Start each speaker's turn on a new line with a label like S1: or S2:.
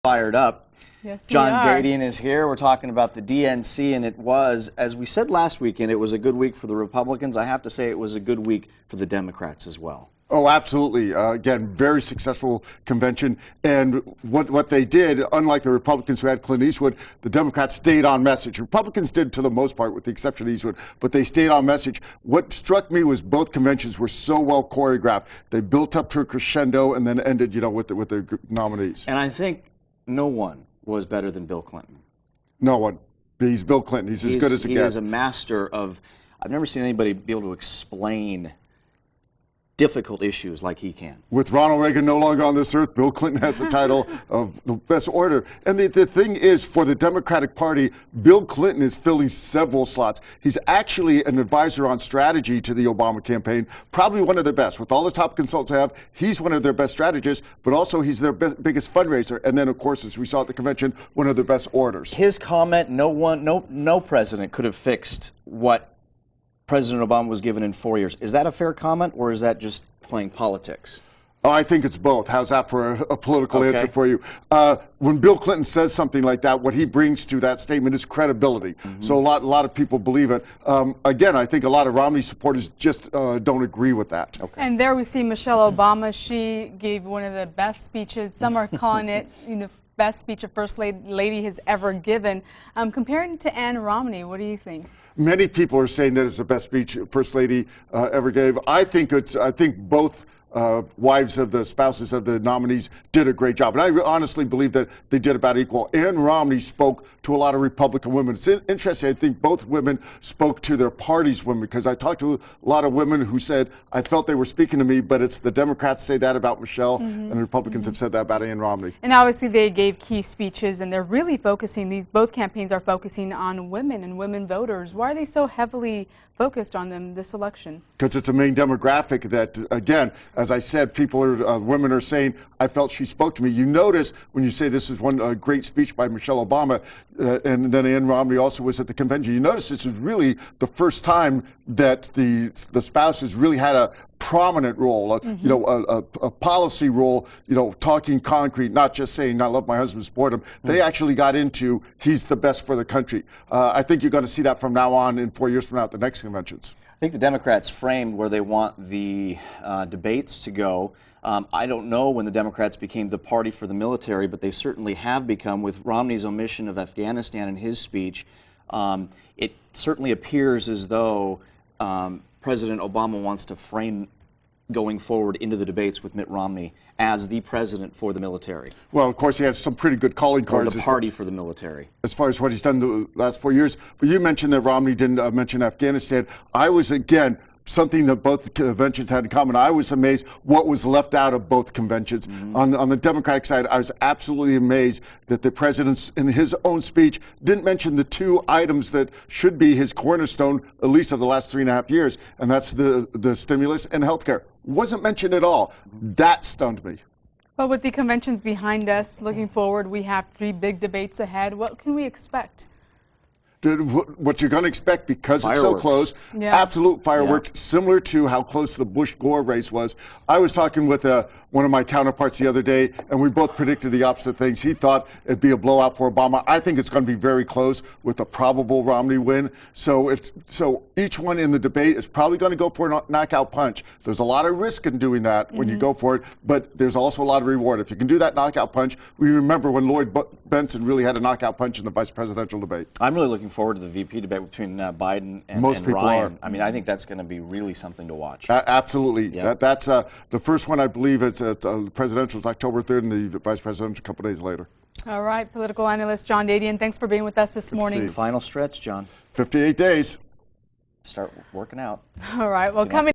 S1: Fired up.
S2: Yes,
S1: John Dadian is here. We're talking about the DNC, and it was, as we said last weekend, it was a good week for the Republicans. I have to say it was a good week for the Democrats as well.
S3: Oh, absolutely. Again, very successful convention. And what they did, unlike the Republicans who had Clint Eastwood, the Democrats stayed on message. Republicans did to the most part, with the exception of Eastwood, but they stayed on message. What struck me was both conventions were so well choreographed. They built up to a crescendo and then ended, with the nominees.
S1: And I think no one was better than Bill Clinton.
S3: No one. He's Bill Clinton. He's as good as it gets.
S1: He is a master of, I've never seen anybody be able to explain difficult issues like he can.
S3: With Ronald Reagan no longer on this earth, Bill Clinton has the title of the best orator. And the thing is, for the Democratic Party, Bill Clinton is filling several slots. He's actually an advisor on strategy to the Obama campaign, probably one of their best. With all the top consultants they have, he's one of their best strategists, but also he's their biggest fundraiser. And then, of course, as we saw at the convention, one of their best orators.
S1: His comment, no president could have fixed what President Obama was given in 4 years. Is that a fair comment, or is that just playing politics?
S3: Oh, I think it's both. How's that for a political answer for you? When Bill Clinton says something like that, what he brings to that statement is credibility. So a lot of people believe it. Again, I think a lot of Romney supporters just don't agree with that.
S2: And there we see Michelle Obama. She gave one of the best speeches. Some are calling it the best speech a First Lady has ever given. Comparing it to Ann Romney, what do you think?
S3: Many people are saying that it's the best speech First Lady ever gave. I think both wives of the spouses of the nominees did a great job. And I honestly believe that they did about equal. Ann Romney spoke to a lot of Republican women. It's interesting. I think both women spoke to their party's women, because I talked to a lot of women who said, I felt they were speaking to me, but it's the Democrats say that about Michelle, and the Republicans have said that about Ann Romney.
S2: And obviously they gave key speeches, and they're really focusing, both campaigns are focusing on women and women voters. Why are they so heavily focused on them this election?
S3: Because it's a main demographic that, again, as I said, women are saying, I felt she spoke to me. You notice when you say this is one great speech by Michelle Obama, and then Ann Romney also was at the convention, you notice this is really the first time that the spouses really had a prominent role, a policy role, talking concrete, not just saying, I love my husband, support him. They actually got into, he's the best for the country. I think you're going to see that from now on, in 4 years from now at the next conventions.
S1: I think the Democrats framed where they want the debates to go. I don't know when the Democrats became the party for the military, but they certainly have become with Romney's omission of Afghanistan in his speech. It certainly appears as though President Obama wants to frame going forward into the debates with Mitt Romney as the president for the military.
S3: Well, of course, he has some pretty good calling cards.
S1: Or the party for the military. As
S3: far as what he's done the last 4 years. But you mentioned that Romney didn't mention Afghanistan. I was, again, something that both conventions had in common. I was amazed what was left out of both conventions. On the Democratic side, I was absolutely amazed that the president, in his own speech, didn't mention the two items that should be his cornerstone, at least of the last 3.5 years, and that's the stimulus and health care. Wasn't mentioned at all. That stunned me.
S2: But with the conventions behind us, looking forward, we have 3 big debates ahead. What can we expect?
S3: What you're going to expect, because it's so close, absolute fireworks, similar to how close the Bush-Gore race was. I was talking with one of my counterparts the other day, and we both predicted the opposite things. He thought it'd be a blowout for Obama. I think it's going to be very close with a probable Romney win. So each one in the debate is probably going to go for a knockout punch. There's a lot of risk in doing that when you go for it, but there's also a lot of reward. If you can do that knockout punch, we remember when Lloyd Benson really had a knockout punch in the vice presidential debate.
S1: I'm really looking forward to the VP debate between Biden and Ryan. I mean, I think that's going to be really something to watch.
S3: Absolutely. That's the first one, I believe, is the presidential is October 3rd, and the vice presidential a couple days later.
S2: All right, political analyst John Dadian, thanks for being with us this morning.
S1: Final stretch, John.
S3: 58 days.
S1: Start working out.
S2: All right, well, coming